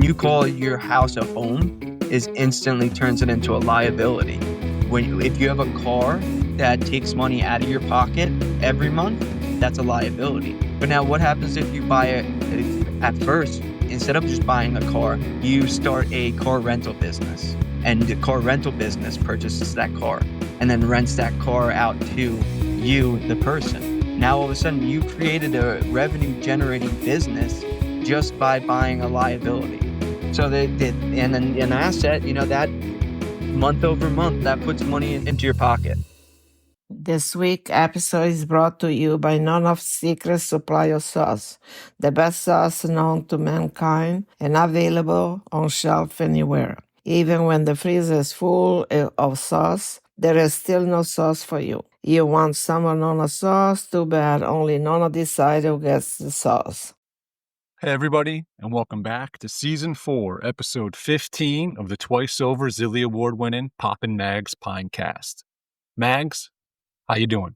you call your house a home is instantly turns it into a liability. If you have a car that takes money out of your pocket every month, that's a liability. But now what happens if you buy it at first, instead of just buying a car, you start a car rental business, and the car rental business purchases that car and then rents that car out to you, the person. Now all of a sudden you created a revenue generating business just by buying a liability. So and then an asset, that month over month, that puts money into your pocket. This week episode is brought to you by none of Secret Supply of Sauce, the best sauce known to mankind and available on shelf anywhere. Even when the freezer is full of sauce, there is still no sauce for you. You want some Nona sauce? Too bad, only Nona decides who gets the sauce. Hey everybody, and welcome back to Season 4, Episode 15 of the twice-over Zilly Award-winning Poppin' Mags Pinecast. Mags, how you doing?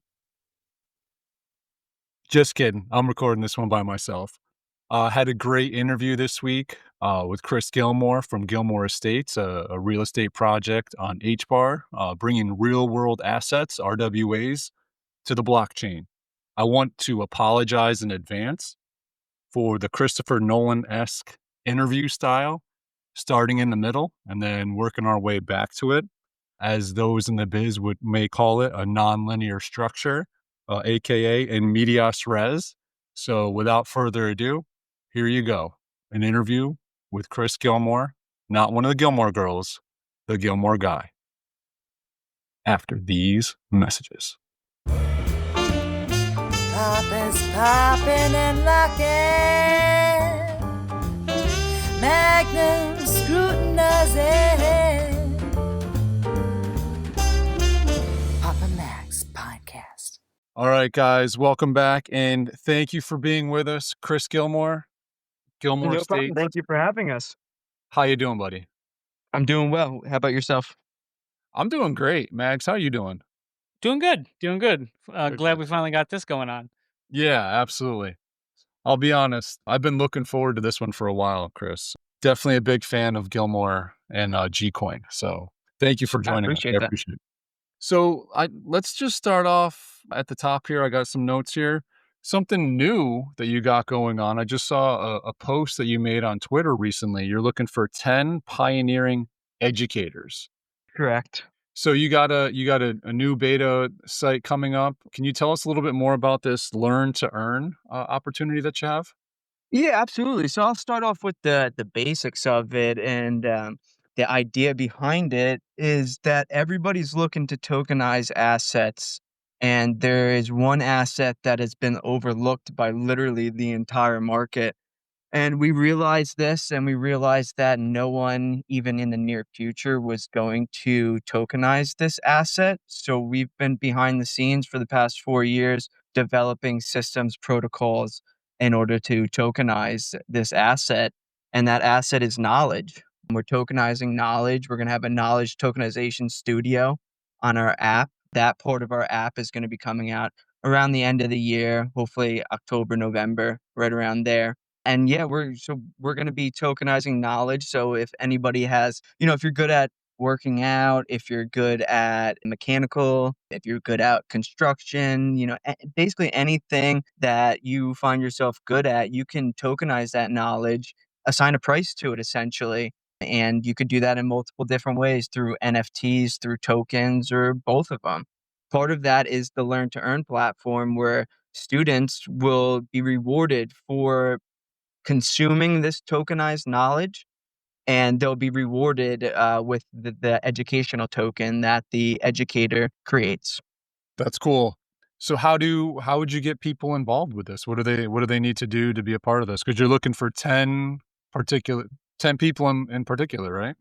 Just kidding. I'm recording this one by myself. Had a great interview this week with Chris Gilmore from Gilmore Estates, a real estate project on HBAR, bringing real-world assets, RWAs, to the blockchain. I want to apologize in advance for the Christopher Nolan-esque interview style, starting in the middle and then working our way back to it, as those in the biz may call it a nonlinear structure, aka in medias res. So without further ado, here you go. An interview with Chris Gilmore, not one of the Gilmore girls, the Gilmore guy. After these messages. Papa's popping and locking, Magnum scrutinizing. Papa Max Podcast. All right, guys, welcome back, and thank you for being with us, Chris Gilmore, Gilmore No problem. Estates. Thank you for having us. How you doing, buddy? I'm doing well. How about yourself? I'm doing great. Mags, how you doing? Doing good. Glad good. we finally got this going on. Yeah, absolutely. I'll be honest, I've been looking forward to this one for a while, Chris. Definitely a big fan of Gilmore and Gcoin. So thank you for joining us. I appreciate it. So let's just start off at the top here. I got some notes here. Something new that you got going on. I just saw a post that you made on Twitter recently. You're looking for 10 pioneering educators. Correct. So you got a new beta site coming up. Can you tell us a little bit more about this learn to earn opportunity that you have? Yeah, absolutely. So I'll start off with the basics of it, and the idea behind it is that everybody's looking to tokenize assets, and there is one asset that has been overlooked by literally the entire market. And we realized this, and we realized that no one, even in the near future, was going to tokenize this asset. So we've been behind the scenes for the past 4 years developing systems protocols in order to tokenize this asset. And that asset is knowledge. We're tokenizing knowledge. We're going to have a knowledge tokenization studio on our app. That part of our app is going to be coming out around the end of the year, hopefully October, November, right around there. And yeah, we're going to be tokenizing knowledge. So if anybody has, if you're good at working out, if you're good at mechanical, if you're good at construction, basically anything that you find yourself good at, you can tokenize that knowledge, assign a price to it essentially. And you could do that in multiple different ways through NFTs, through tokens, or both of them. Part of that is the Learn to Earn platform, where students will be rewarded for consuming this tokenized knowledge, and they'll be rewarded with the educational token that the educator creates. That's cool. So how would you get people involved with this? What do they need to do to be a part of this? Because you're looking for 10 people in particular, right?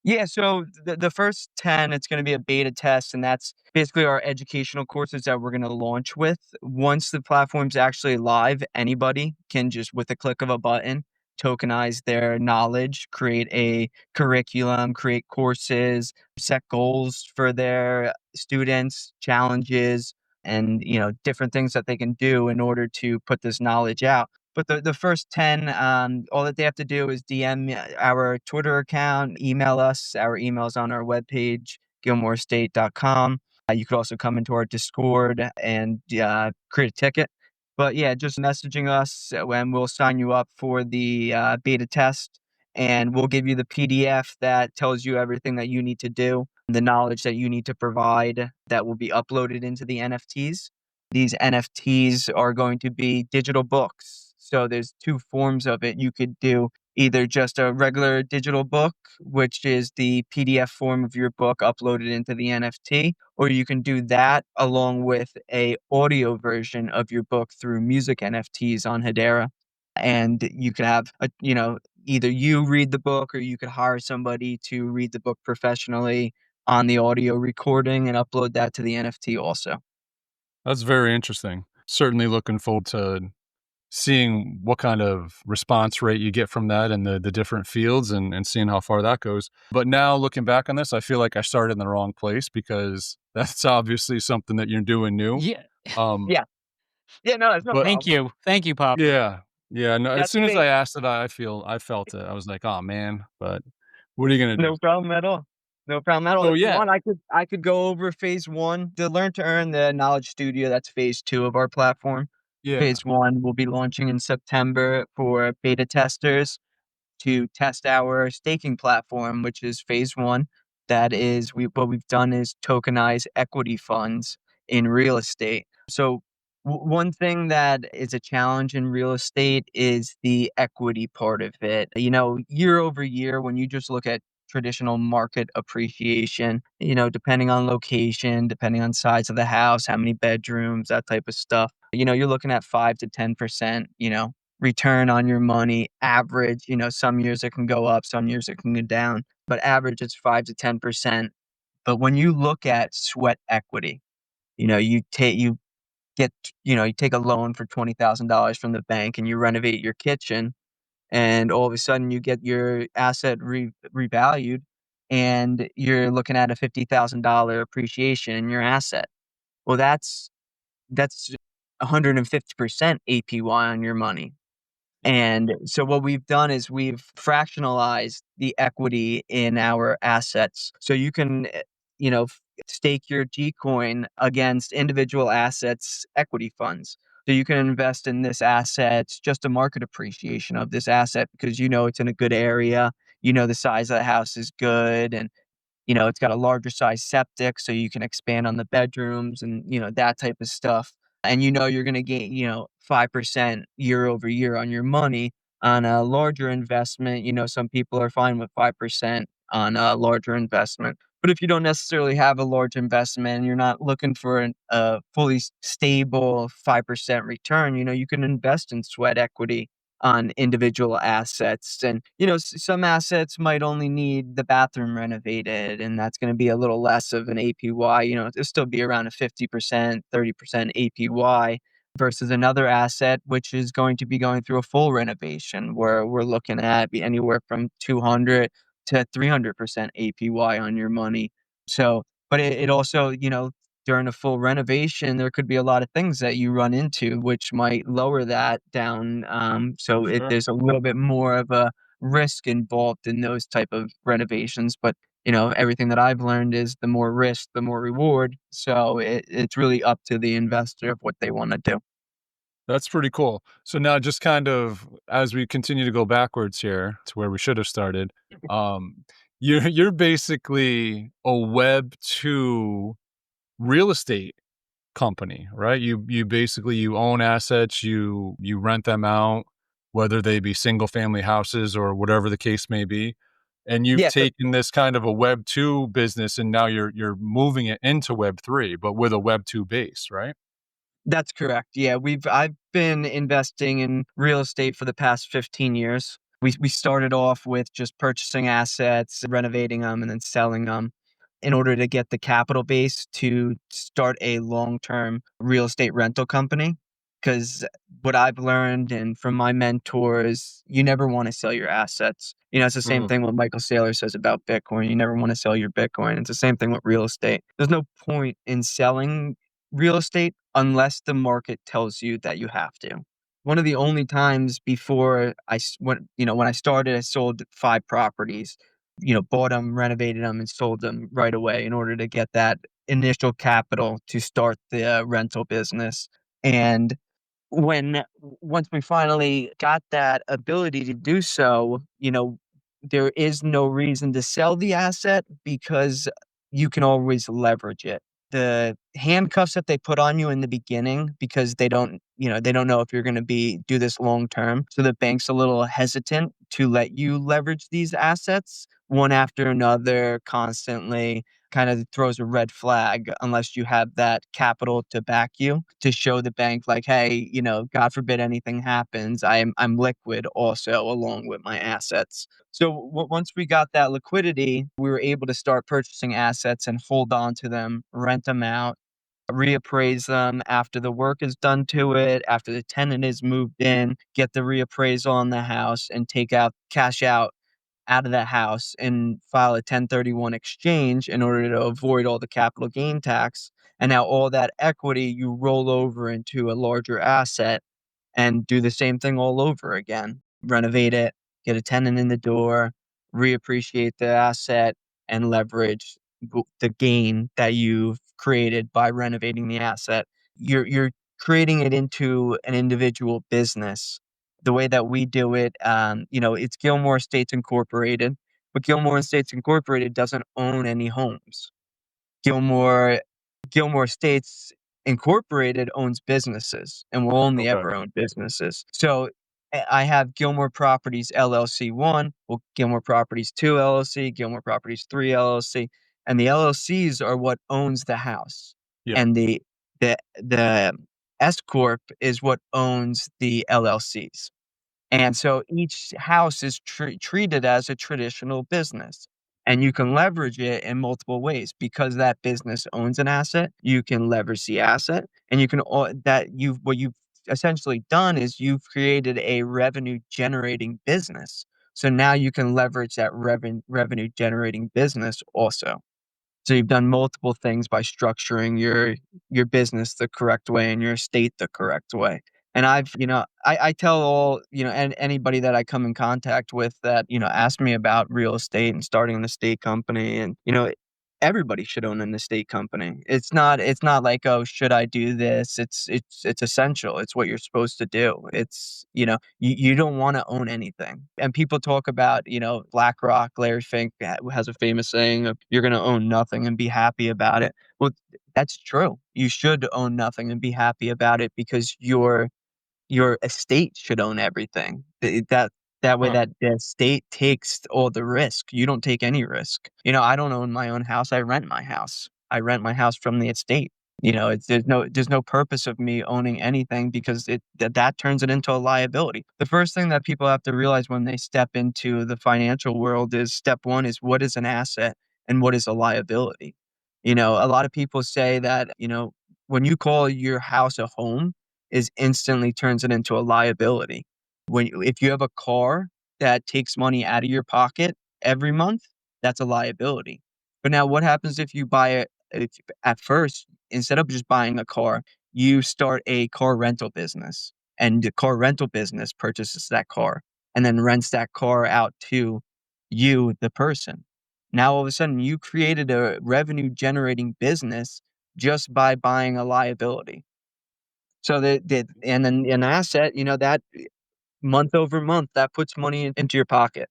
Yeah, so the first 10, it's going to be a beta test, and that's basically our educational courses that we're going to launch with. Once the platform's actually live, anybody can just, with a click of a button, tokenize their knowledge, create a curriculum, create courses, set goals for their students, challenges, and different things that they can do in order to put this knowledge out. But the first 10, all that they have to do is DM our Twitter account, email us. Our email's on our webpage, gilmoreestate.com. You could also come into our Discord and create a ticket. But yeah, just messaging us and we'll sign you up for the beta test. And we'll give you the PDF that tells you everything that you need to do, the knowledge that you need to provide that will be uploaded into the NFTs. These NFTs are going to be digital books. So there's two forms of it. You could do either just a regular digital book, which is the PDF form of your book uploaded into the NFT, or you can do that along with a audio version of your book through music NFTs on Hedera. And you could have either you read the book or you could hire somebody to read the book professionally on the audio recording and upload that to the NFT also. That's very interesting. Certainly looking forward to seeing what kind of response rate you get from that and the different fields and seeing how far that goes. But now looking back on this, I feel like I started in the wrong place because that's obviously something that you're doing new. Yeah. Um, Yeah. Yeah, no, it's no but Thank problem. you. Thank you, Pop. yeah, yeah. No, as That's soon as I phase asked it, I felt it. I was like, oh man, but what are you gonna do? No problem at all. No problem at all. So If you yeah, want, I could go over phase 1, the Learn to Earn, the Knowledge Studio, that's phase 2 of our platform. yeah, Phase 1 will be launching in September for beta testers to test our staking platform, which is phase 1. That is what we've done is tokenize equity funds in real estate. So one thing that is a challenge in real estate is the equity part of it. Year over year, when you just look at traditional market appreciation, depending on location, depending on size of the house, how many bedrooms, that type of stuff, you're looking at 5 to 10%, return on your money average. Some years it can go up, some years it can go down, but average it's 5 to 10%. But when you look at sweat equity, you take a loan for $20,000 from the bank and you renovate your kitchen, and all of a sudden you get your asset revalued and you're looking at a $50,000 appreciation in your asset. Well, that's 150% APY on your money. And so what we've done is we've fractionalized the equity in our assets. So you can, stake your G coin against individual assets, equity funds. So you can invest in this asset, just a market appreciation of this asset because it's in a good area. The size of the house is good, and it's got a larger size septic so you can expand on the bedrooms and, that type of stuff. And you're going to gain, 5% year over year on your money. On a larger investment, some people are fine with 5% on a larger investment. But if you don't necessarily have a large investment and you're not looking for a fully stable 5% return, you can invest in sweat equity on individual assets. And, some assets might only need the bathroom renovated, and that's going to be a little less of an APY. It'll still be around a 50%, 30% APY versus another asset, which is going to be going through a full renovation where we're looking at anywhere from 200 to 300% APY on your money. So, but it also, during a full renovation, there could be a lot of things that you run into which might lower that down. So sure. there's a little bit more of a risk involved in those type of renovations. But everything that I've learned is the more risk, the more reward. So it's really up to the investor of what they want to do. That's pretty cool. So now just kind of as we continue to go backwards here to where we should have started, um, you're basically a Web 2 real estate company, right? You basically you own assets, you rent them out, whether they be single family houses or whatever the case may be. And you've Yeah, taken this kind of a Web 2 business and now you're moving it into Web 3, but with a Web 2 base, right? that's correct. Yeah, I've been investing in real estate for the past 15 years. We started off with just purchasing assets, renovating them, and then selling them in order to get the capital base to start a long-term real estate rental company. Because what I've learned and from my mentors, you never want to sell your assets. It's the same Mhm. thing what Michael Saylor says about Bitcoin. You never want to sell your Bitcoin. It's the same thing with real estate. There's no point in selling real estate unless the market tells you that you have to. one of the only times before when I started, I sold 5 properties, bought them, renovated them, and sold them right away in order to get that initial capital to start the rental business. And when once we finally got that ability to do so, there is no reason to sell the asset because you can always leverage it. The handcuffs that they put on you in the beginning because they don't know if you're going to be do this long term. So the bank's a little hesitant to let you leverage these assets one after another constantly kind of throws a red flag unless you have that capital to back you to show the bank like, hey, God forbid anything happens, I'm liquid also along with my assets. So once we got that liquidity, we were able to start purchasing assets and hold on to them, rent them out, reappraise them after the work is done to it, after the tenant is moved in, get the reappraisal on the house and take out cash out of the house and file a 1031 exchange in order to avoid all the capital gain tax. And now all that equity you roll over into a larger asset and do the same thing all over again. Renovate it, get a tenant in the door, reappreciate the asset, and leverage the gain that you've created by renovating the asset. You're creating it into an individual business. The way that we do it, it's Gilmore Estates Incorporated, but Gilmore Estates Incorporated doesn't own any homes. Gilmore Gilmore Estates Incorporated owns businesses, and will only Okay. ever own businesses. So I have Gilmore Properties LLC 1, well, Gilmore Properties 2 LLC, Gilmore Properties 3 LLC, and the LLCs are what owns the house, Yeah. and the S corp is what owns the LLCs. And so each house is treated as a traditional business. And you can leverage it in multiple ways because that business owns an asset. You can leverage the asset, and you can what you've essentially done is you've created a revenue generating business. So now you can leverage that revenue generating business also. So you've done multiple things by structuring your business the correct way and your estate the correct way. And I tell all, and anybody that I come in contact with that, ask me about real estate and starting an estate company and, everybody should own an estate company. It's not like, oh, should I do this? It's essential. It's what you're supposed to do. You don't want to own anything. And people talk about, BlackRock, Larry Fink has a famous saying of you're going to own nothing and be happy about it. Well, that's true. You should own nothing and be happy about it because your estate should own everything. That way Huh. that the estate takes all the risk. You don't take any risk. I don't own my own house. I rent my house. I rent my house from the estate. There's no purpose of me owning anything because that turns it into a liability. The first thing that people have to realize when they step into the financial world is step one is what is an asset and what is a liability. A lot of people say that, when you call your house a home, is instantly turns it into a liability. If you have a car that takes money out of your pocket every month, that's a liability. But now what happens if you buy it if at first, instead of just buying a car, you start a car rental business and the car rental business purchases that car and then rents that car out to you, the person. Now all of a sudden you created a revenue generating business just by buying a liability. So and then an asset, that month over month, that puts money into your pocket.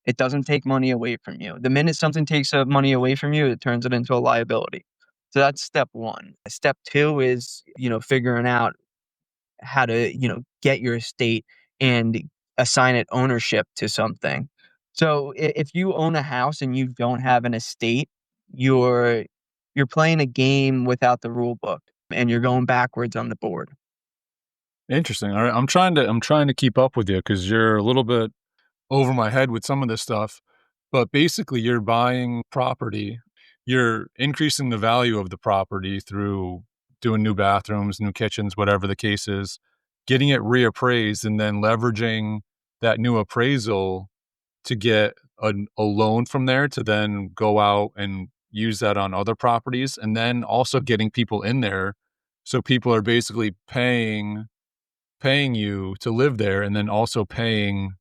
It doesn't take money away from you. The minute something takes money away from you, it turns it into a liability. So that's step one. Step two is, figuring out how to, get your estate and assign it ownership to something. So if you own a house and you don't have an estate, you're you're playing a game without the rule book and you're going backwards on the board. Interesting. All right. I'm trying to keep up with you because you're a little bit over my head with some of this stuff. But basically, you're buying property, you're increasing the value of the property through doing new bathrooms, new kitchens, whatever the case is, getting it reappraised, and then leveraging that new appraisal to get a loan from there to then go out and use that on other properties. And then also getting people in there. So people are basically paying you to live there and then also paying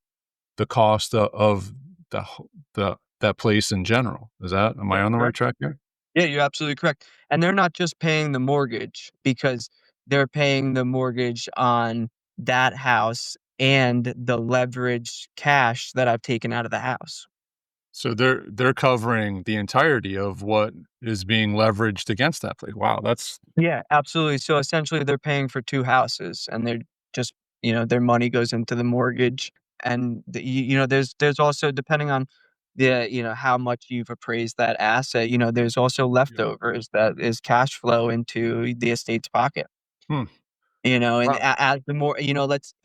the cost of that place in general. Am I That's on the right correct. track here? Yeah, you're absolutely correct. And they're not just paying the mortgage because they're paying the mortgage on that house and the leverage cash that I've taken out of the house. So they're covering the entirety of what is being leveraged against that place. Wow, that's Yeah, absolutely. So essentially they're paying for 2 houses and they're just, their money goes into the mortgage and there's also depending on how much you've appraised that asset, there's also yeah. leftovers that is cash flow into the estate's pocket. Hmm. And Wow. as the more,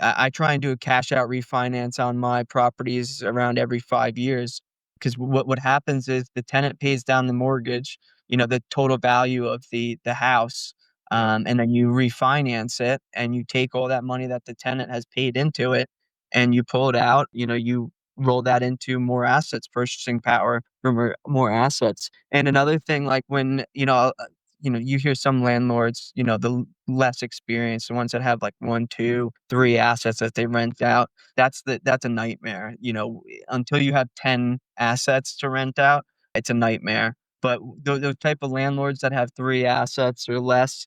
I try and do a cash out refinance on my properties around every 5 years because what happens is the tenant pays down the mortgage, the total value of the house, Yeah. and then you refinance it and you take all that money that the tenant has paid into it and you pull it out, you roll that into more assets, purchasing power for more assets. And another thing, like when, you hear some landlords, the less experienced, the ones that have like 1, 2, 3 assets that they rent out, that's a nightmare, until you have 10 assets to rent out, it's a nightmare. But those type of landlords that have 3 assets or less,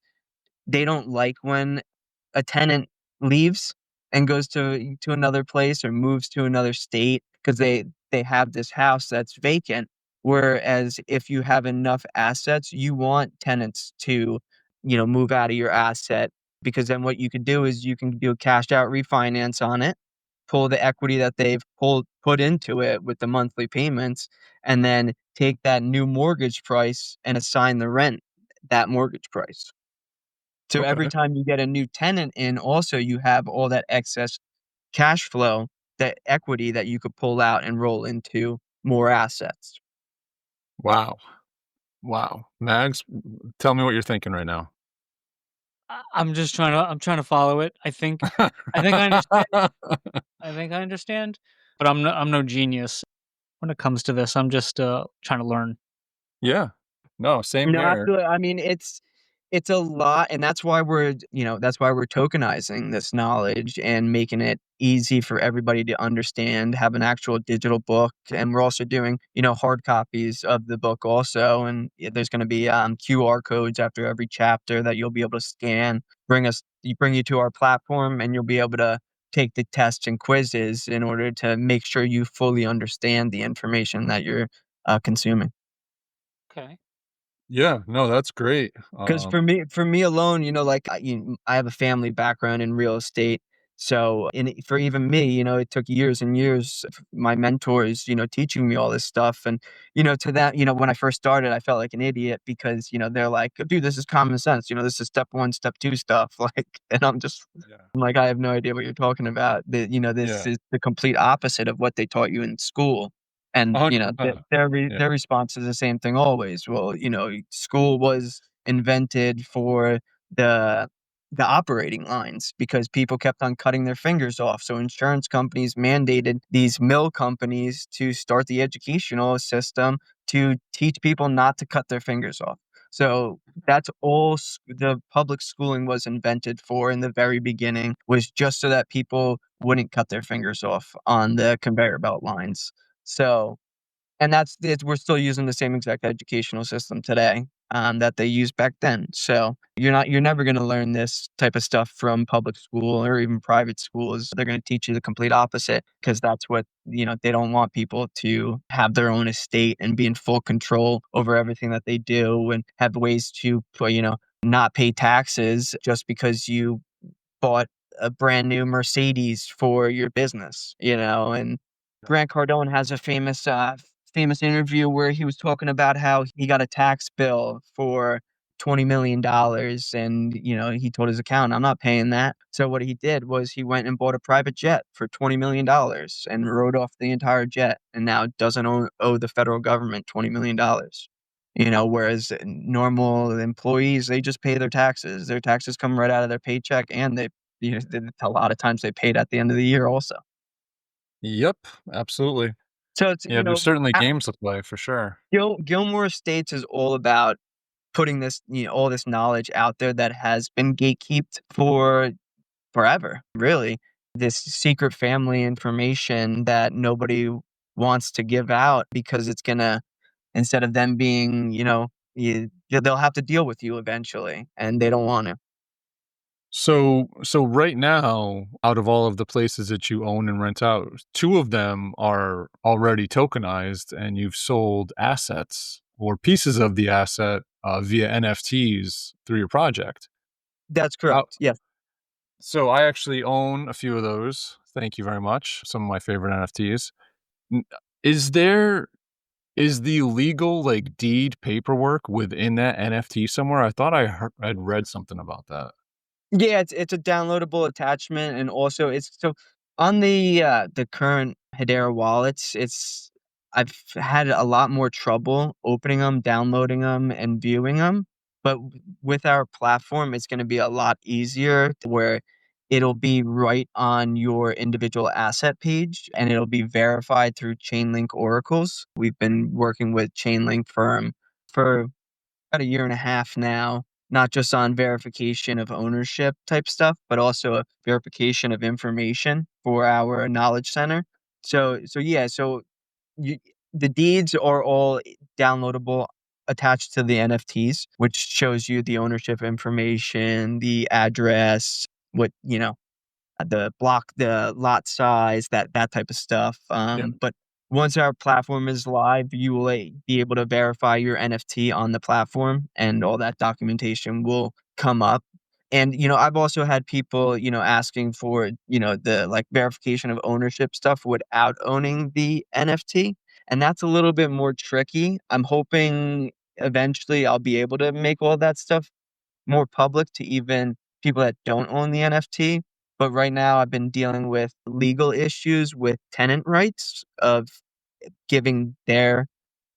they don't like when a tenant leaves and goes to another place or moves to another state because they have this house that's vacant. Whereas if you have enough assets, you want tenants to, move out of your asset because then what you could do is you can do a cashed out refinance on it, pull the equity that they've put into it with the monthly payments, and then take that new mortgage price and assign the rent that mortgage price. So every Okay. time you get a new tenant in, also you have all that excess cash flow, that equity that you could pull out and roll into more assets. Wow. Wow. Mags, tell me what you're thinking right now. I'm trying to follow it. I think I understand. I think I understand, but I'm no genius when it comes to this. I'm just trying to learn. Yeah. No, same No, here. absolutely. I mean, it's a lot, and that's why we're tokenizing this knowledge and making it easy for everybody to understand, have an actual digital book, and we're also doing, hard copies of the book also, and there's gonna be, QR codes after every chapter that you'll be able to scan, bring you to our platform, and you'll be able to take the tests and quizzes in order to make sure you fully understand the information that you're, consuming. Okay. Yeah, no, that's great. 'Cause for me alone, like, I have a family background in real estate, so for even me, it took years and years of my mentors, teaching me all this stuff, and, to that, when I first started, I felt like an idiot because, they're like, "Dude, this is common sense, this is step 1, step 2 stuff," like, and Yeah. I'm like, "I have no idea what you're talking about." This Yeah. is the complete opposite of what they taught you in school. And, 100%. Yeah. their response is the same thing always. Well, school was invented for the the operating lines because people kept on cutting their fingers off. So insurance companies mandated these mill companies to start the educational system to teach people not to cut their fingers off. So that's all the public schooling was invented for in the very beginning, was just so that people wouldn't cut their fingers off on the conveyor belt lines. So, and we're still using the same exact educational system today, that they used back then. So you're never going to learn this type of stuff from public school or even private schools. They're going to teach you the complete opposite because that's what, they don't want people to have their own estate and be in full control over everything that they do and have ways to, not pay taxes just because you bought a brand new Mercedes for your business, and Yeah. Grant Cardone has a famous interview where he was talking about how he got a tax bill for $20 million and, he told his accountant, "I'm not paying that." So what he did was he went and bought a private jet for $20 million and wrote off the entire jet and now doesn't owe the federal government $20 million. Whereas normal employees, they just pay their taxes. Their taxes come right out of their paycheck, and a lot of times they paid at the end of the year also. Yep, absolutely. So it's, Yeah, there's certainly games to play for sure. Gilmore Estates is all about putting this, all this knowledge out there that has been gatekept for forever, really. This secret family information that nobody wants to give out because it's gonna instead of them being, they'll have to deal with you eventually, and they don't want to. So right now, out of all of the places that you own and rent out, 2 of them are already tokenized, and you've sold assets or pieces of the asset, via NFTs through your project. That's Uh, correct. Yes. so I actually own a few of those. Thank you very much. Some of my favorite NFTs. N is there is the legal, like, deed paperwork within that NFT somewhere? I thought I'd read something about that. Yeah, it's a downloadable attachment, and also it's so on the current Hedera wallets, I've had a lot more trouble opening them, downloading them, and viewing them. But with our platform, it's gonna be a lot easier to where it'll be right on your individual asset page, and it'll be verified through Chainlink oracles. We've been working with Chainlink firm for about a year and a half now, not just on verification of ownership type stuff, but also a verification of information for our knowledge center. So you, the deeds are all downloadable attached to the NFTs, which shows you the ownership information, the address, what the lot size, that type of stuff. Yeah. But once our platform is live, you will be able to verify your NFT on the platform, and all that documentation will come up. And I've also had people, asking for the like verification of ownership stuff without owning the NFT, and that's a little bit more tricky. I'm hoping eventually I'll be able to make all that stuff more public to even people that don't own the NFT. But right now, I've been dealing with legal issues with tenant rights of giving their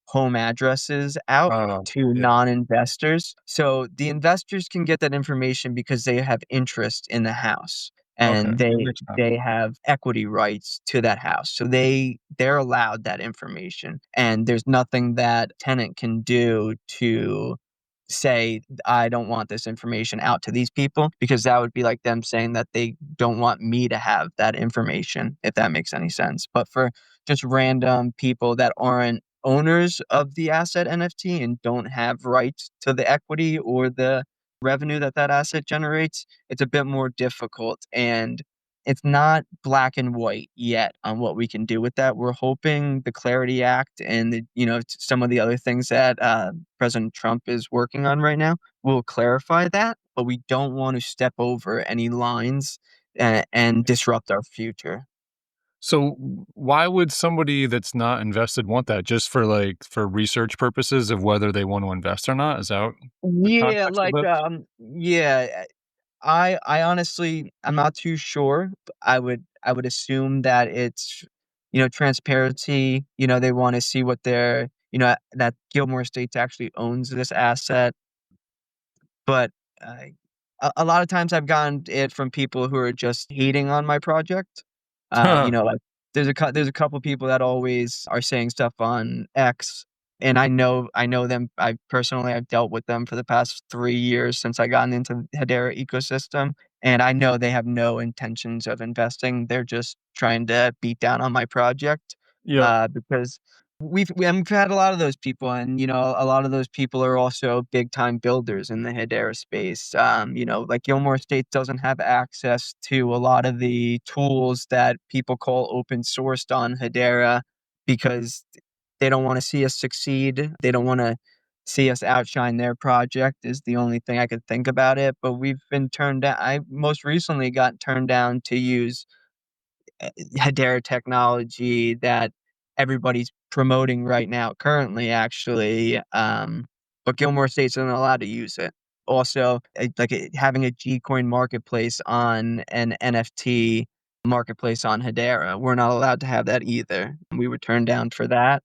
home addresses out Oh, to yeah. non-investors. So the investors can get that information because they have interest in the house, Okay, and that they makes sense. they have equity rights to that house. So they're allowed that information, and there's nothing that tenant can do to say, I don't want this information out to these people, because that would be like them saying that they don't want me to have that information, if that makes any sense. But for just random people that aren't owners of the asset NFT and don't have rights to the equity or the revenue that that asset generates, it's a bit more difficult. And it's not black and white yet on what we can do with that. We're hoping the Clarity Act and some of the other things that President Trump is working on right now will clarify that, but we don't want to step over any lines and disrupt our future. So why would somebody that's not invested want that? Just for, like, for research purposes of whether they want to invest or not? Is that the Yeah, context of like, this? yeah, I honestly I'm not too sure. I would assume that it's, transparency. They wanna see what their that Gilmore Estates actually owns this asset. But, I a lot of times I've gotten it from people who are just hating on my project. Like, there's a couple people that always are saying stuff on X, and I know them. I've dealt with them for the past 3 years since I gotten into the Hedera ecosystem, and I know they have no intentions of investing. They're just trying to beat down on my project, Yep. because we've had a lot of those people, and a lot of those people are also big time builders in the Hedera space. Like Gilmore Estates doesn't have access to a lot of the tools that people call open sourced on Hedera, because they don't want to see us succeed. They don't want to see us outshine their project. Is the only thing I could think about it. But we've been turned down. I most recently got turned down to use Hedera technology that everybody's promoting right now currently, actually, but Gilmore Estates isn't allowed to use it. Also, having a Gcoin marketplace on an NFT marketplace on Hedera, we're not allowed to have that either. We were turned down for that.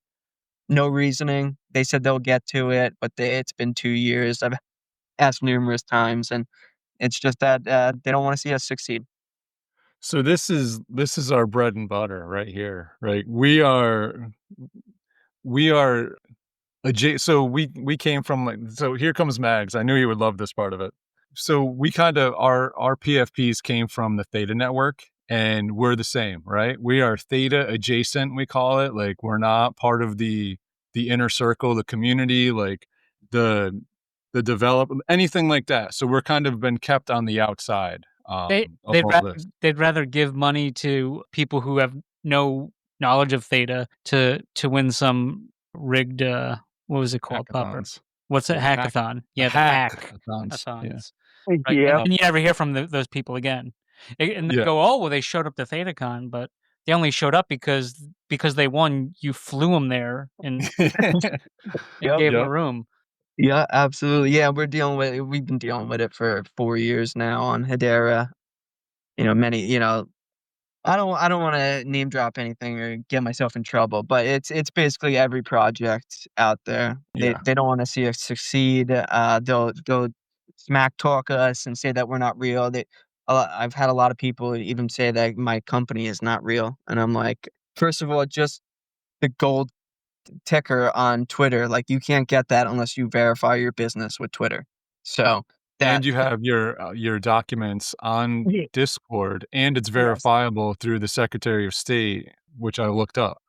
No reasoning. They said they'll get to it, but it's been 2 years. I've asked numerous times, and it's just that, they don't wanna see us succeed. So this is our bread and butter right here, right? We are so we came from, like, so here comes Mags. I knew he would love this part of it. so we kind of our PFPs came from the Theta network, and we're the same, right? We are Theta adjacent, we call it. Like we're not part of the inner circle, the community, like the the develop anything like that. So we're kind of been kept on the outside They of all this. they'd rather give money to people who have no knowledge of theta to win some rigged, what was it called, Popper? Hackathons. What's it? Yeah, Hackathon. Yeah, the hackathons. Yeah. hackathons. Right, and Yeah. then you never hear from those people again. And they Yeah. go, "Oh, well, they showed up to ThetaCon, but they only showed up because they won. You flew them there and Yep. gave them a Yep. room." Yeah, absolutely. Yeah, we've been dealing with it for 4 years now on Hedera. Many, I don't wanna name drop anything or get myself in trouble, but it's basically every project out there. They Yeah. they don't wanna see us succeed. They'll smack talk us and say that we're not real. I've had a lot of people even say that my company is not real, and I'm like, first of all, just the gold ticker on Twitter, like, you can't get that unless you verify your business with Twitter. So, that And you have your documents on Ye Discord, and it's yes. verifiable through the Secretary of State, which I looked up.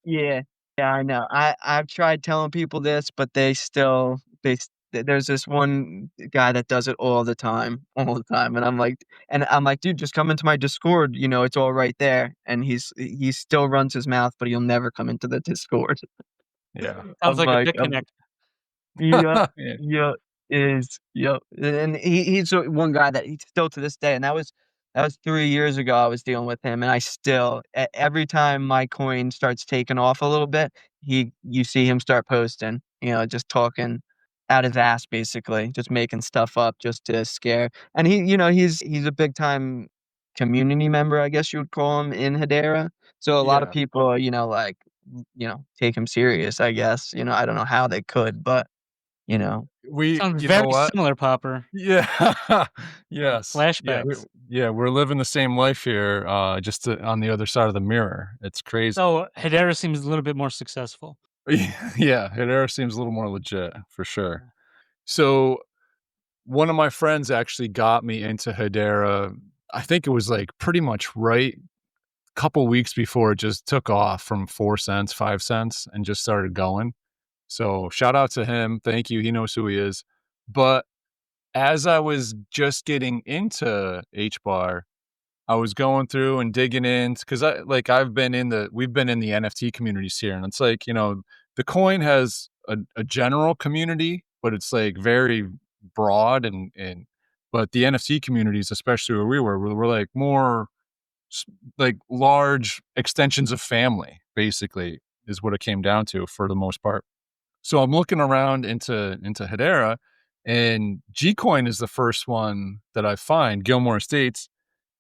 Yeah. Yeah, I know. I've tried telling people this, but there's this one guy that does it all the time, and I'm like, "Dude, just come into my Discord, it's all right there." And he still runs his mouth, but he'll never come into the Discord. Yeah. Sounds like a I'm disconnect. Yeah, Yeah. yeah, is yep, and he's the one guy that he's still to this day, and that was 3 years ago I was dealing with him, and I still every time my coin starts taking off a little bit, you see him start posting, just talking out his ass basically, just making stuff up just to scare, and he's a big time community member, I guess you would call him, in Hedera, so a lot of Yeah. people, like, take him serious, I guess, I don't know how they could, but you know? Sounds You know very what? similar, Popper. Yeah. Yes. Flashbacks. Yeah, we're living the same life here, just on the other side of the mirror. It's crazy. So, Hedera seems a little bit more successful. Yeah, Hedera seems a little more legit for sure. So, one of my friends actually got me into Hedera. I think it was, like, pretty much right couple weeks before it just took off from 4 cents, 5 cents, and just started going. So, shout out to him. Thank you. He knows who he is. But as I was just getting into H bar, I was going through and digging in because we've been in the NFT communities here, and it's like, the coin has a general community, but it's like very broad and but the NFT communities, especially where we're like more like large extensions of family, basically, is what it came down to for the most part. So I'm looking around into Hedera, and Gcoin is the first one that I find, Gilmore Estates,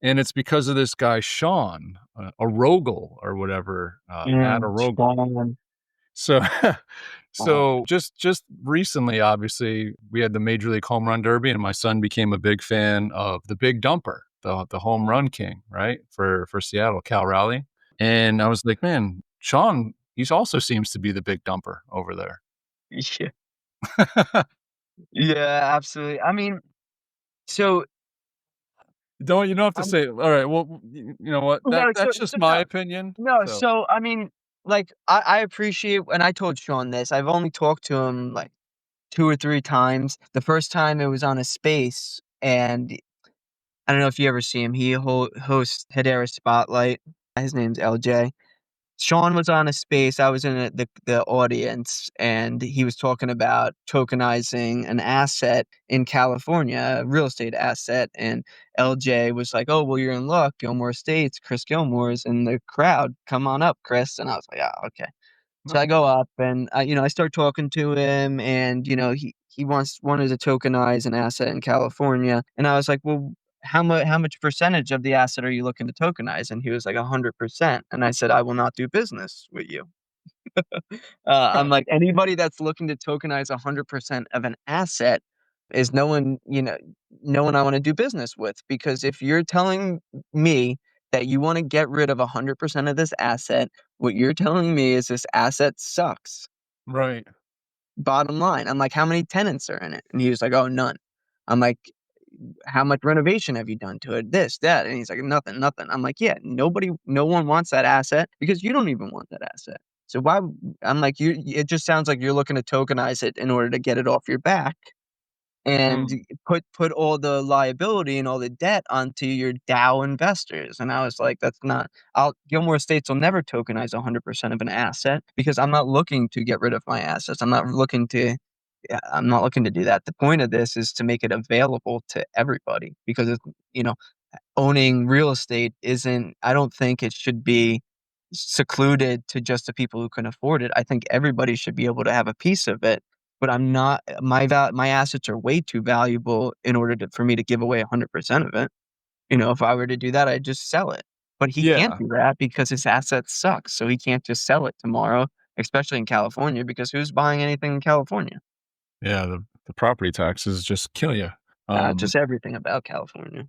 and it's because of this guy Sean, Rogel or whatever, Yeah, at Rogel. Spawn. So, Oh, so just recently, obviously, we had the Major League Home Run Derby, and my son became a big fan of the Big Dumper, the home run king, right, for Seattle, Cal Raleigh, and I was like, man, Sean, he also seems to be the Big Dumper over there. yeah. Yeah, absolutely. I mean, so You don't have to I'm say, all right, well, you know what? no, That's just no, my opinion. no, So so, I mean, like, I appreciate and I told Sean this, I've only talked to him, like, 2 or 3 times. The first time it was on a space, and I don't know if you ever see him, he hosts Hedera Spotlight. His name's LJ. Sean was on a space, I was in the audience, and he was talking about tokenizing an asset in California, a real estate asset, and LJ was like, "Oh, well, you're in luck, Gilmore Estates, Chris Gilmore's in the crowd. Come on up, Chris." And I was like, "Ah, okay." So I go up and I start talking to him and he wanted to tokenize an asset in California. And I was like, "Well, how much percentage of the asset are you looking to tokenize?" And he was like 100%. And I said, "I will not do business with you." I'm like, anybody that's looking to tokenize 100% of an asset is no one I want to do business with, because if you're telling me that you want to get rid of 100% of this asset, what you're telling me is this asset sucks. right. Bottom line. I'm like, how many tenants are in it? And he was like, oh, none. I'm like, how much renovation have you done to it? This, that. And he's like, nothing, nothing. I'm like, yeah, no one wants that asset because you don't even want that asset. So why? I'm like, it just sounds like you're looking to tokenize it in order to get it off your back and Mm. put all the liability and all the debt onto your DAO investors. And I was like, that's not. Gilmore Estates will never tokenize 100% of an asset because I'm not looking to get rid of my assets. I'm not looking to do that. The point of this is to make it available to everybody because it's, you know, owning real estate isn't, I don't think it should be secluded to just the people who can afford it. I think everybody should be able to have a piece of it, but I'm not, my assets are way too valuable in order for me to give away 100% of it. If I were to do that, I'd just sell it. But he can't Yeah. do that because his assets suck. So he can't just sell it tomorrow, especially in California, because who's buying anything in California? Yeah, the property taxes just kill you. Just everything about California.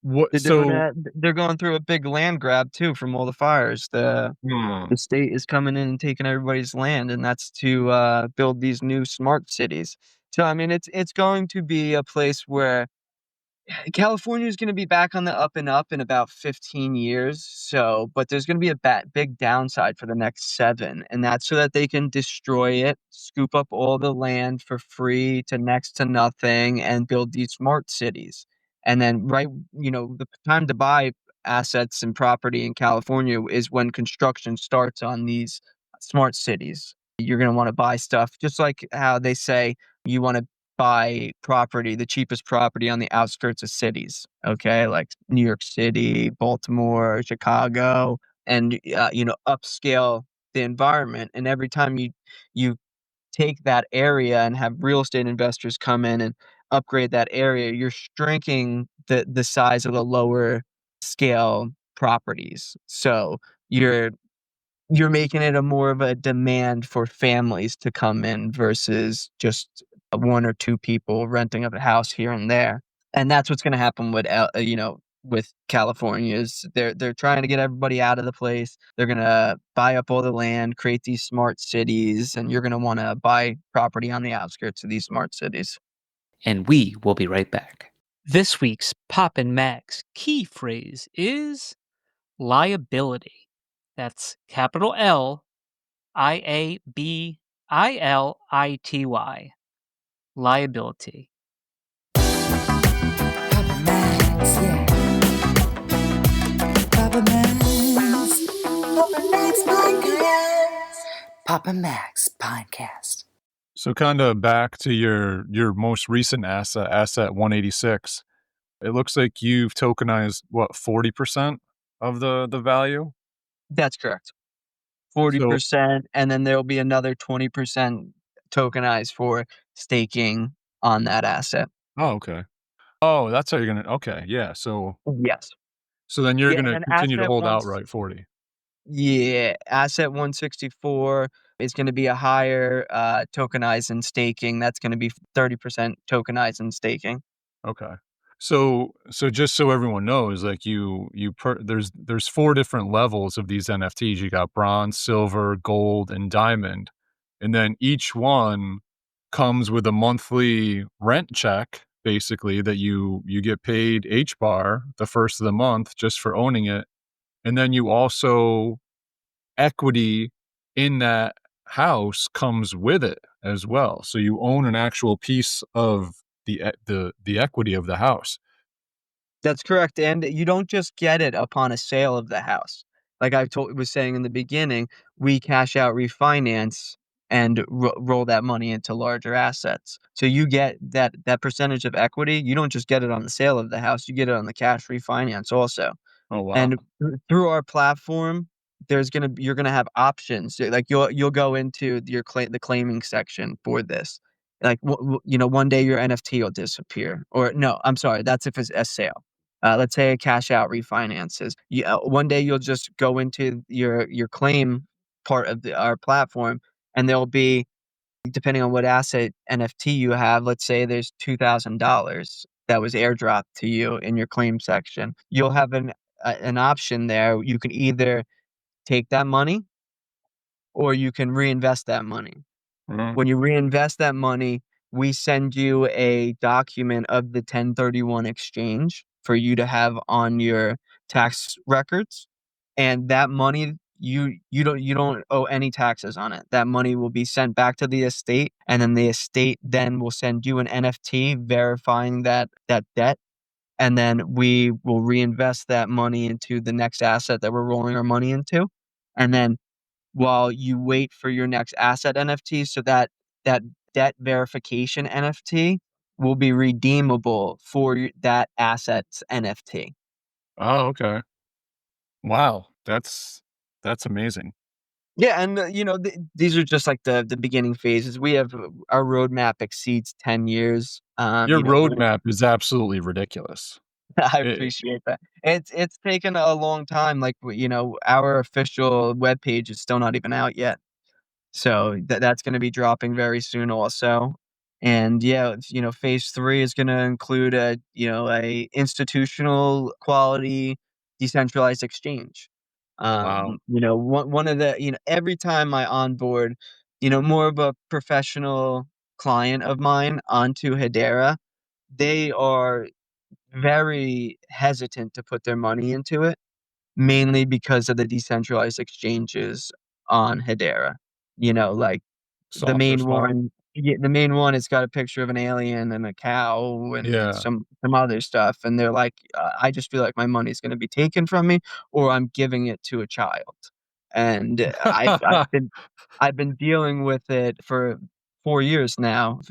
What They're doing so that. They're going through a big land grab too from all the fires. Hmm. The state is coming in and taking everybody's land, and that's to build these new smart cities. So I mean, it's going to be a place where California is gonna be back on the up and up in about 15 years, so but there's gonna be a big downside for the next 7, and that's so that they can destroy it, scoop up all the land for free to next to nothing, and build these smart cities. And then the time to buy assets and property in California is when construction starts on these smart cities. You're gonna wanna buy stuff just like how they say you wanna buy property, the cheapest property on the outskirts of cities, okay? Like New York City, Baltimore, Chicago, and, upscale the environment. And every time you take that area and have real estate investors come in and upgrade that area, you're shrinking the size of the lower scale properties. So you're you're making it a more of a demand for families to come in versus just 1 or 2 people renting a house here and there. And that's what's gonna happen with California is they're trying to get everybody out of the place. They're gonna buy up all the land, create these smart cities, and you're gonna wanna buy property on the outskirts of these smart cities. And we will be right back. This week's Pop and Max key phrase is liability. That's capital Liability. Liability. Papa Max, yeah. Papa Max. Papa Max Podcast. Papa Max Podcast. So kind of back to your most recent asset 186. It looks like you've tokenized what 40% of the value. That's correct. So 40%, and then there'll be another 20% tokenized for staking on that asset. oh okay. Oh, that's how you're gonna okay, yeah. Yes. So then you're Yeah, and gonna then continue to hold outright 40. asset 164 is gonna be a higher, tokenized and staking. That's gonna be 30% tokenized and staking. Okay. So just so everyone knows, like there's 4 different levels of these NFTs. You got bronze, silver, gold, and diamond. And then each one comes with a monthly rent check, basically, that you get paid H bar the first of the month just for owning it. And then you also equity in that house comes with it as well. So you own an actual piece of the equity of the house. That's correct, and you don't just get it upon a sale of the house. Like I was saying in the beginning, we cash out refinance and roll that money into larger assets. So you get that percentage of equity. You don't just get it on the sale of the house; you get it on the cash refinance also. Oh wow. And through our platform, you're gonna have options. Like you'll go into the claiming section for this. Like one day your NFT will disappear, or no, I'm sorry, that's if it's a sale. Let's say a cash out refinances. One day you'll just go into your claim part of our platform, and there'll be, depending on what asset NFT you have, let's say there's $2,000 that was airdropped to you in your claim section. You'll have an option there. You can either take that money or you can reinvest that money. Mhm. When you reinvest that money, we send you a document of the 1031 exchange for you to have on your tax records, and that money you don't owe any taxes on it. That money will be sent back to the estate, and then the estate then will send you an NFT verifying that debt, and then we will reinvest that money into the next asset that we're rolling our money into. And then while you wait for your next asset NFT, so that debt verification NFT will be redeemable for that asset's NFT. Oh, okay. Wow, that's amazing. Yeah, and these are just like the beginning phases. We have our roadmap exceeds 10 years. Your roadmap is absolutely ridiculous. I It appreciate that. It's taken a long time. Like our official webpage is still not even out yet. So that's gonna be dropping very soon also. And yeah, phase 3 is gonna include a institutional quality decentralized exchange. wow. One of the every time I onboard, more of a professional client of mine onto Hedera, they are very hesitant to put their money into it, mainly because of the decentralized exchanges on Hedera. Like the Softer main spot. one yeah, the main one has got a picture of an alien and a cow and Yeah. some other stuff, and they're like, I just feel like my money's gonna be taken from me or I'm giving it to a child." And I've been dealing with it for 4 years now,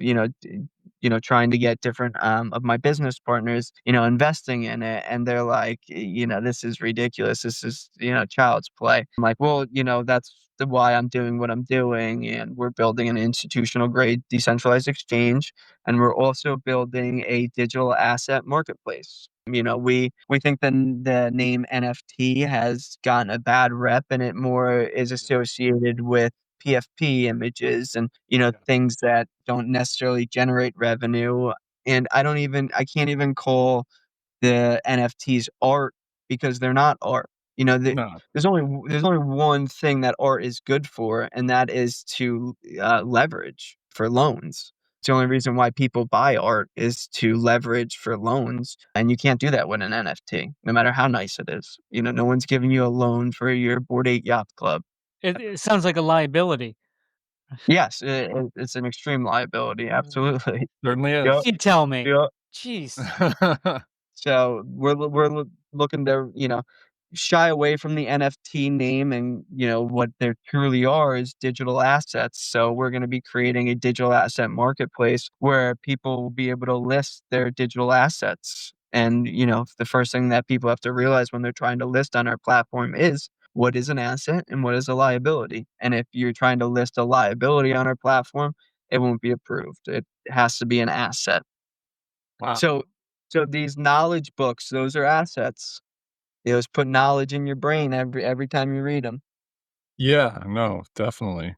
trying to get different, of my business partners, investing in it, and they're like, "This is ridiculous. This is, child's play." I'm like, "Well, that's why I'm doing what I'm doing, and we're building an institutional grade decentralized exchange, and we're also building a digital asset marketplace." We think the name NFT has gotten a bad rep, and it more is associated with PFP images and, things that don't necessarily generate revenue. And I can't even call the NFTs art because they're not art. No. There's only one thing that art is good for, and that is to leverage for loans. It's the only reason why people buy art is to leverage for loans, and you can't do that with an NFT, no matter how nice it is. No one's giving you a loan for your Bored Ape Yacht Club. It sounds like a liability. Yes, it's an extreme liability, absolutely. Certainly Yep, is. You tell me. yep. Jeez. So looking to, shy away from the NFT name, and, what they truly are is digital assets. So we're gonna be creating a digital asset marketplace where people will be able to list their digital assets. And, the first thing that people have to realize when they're trying to list on our platform is what is an asset and what is a liability. And if you're trying to list a liability on our platform, it won't be approved. It has to be an asset. Wow. So these knowledge books, those are assets. Just put knowledge in your brain every time you read them. Yeah, no, definitely.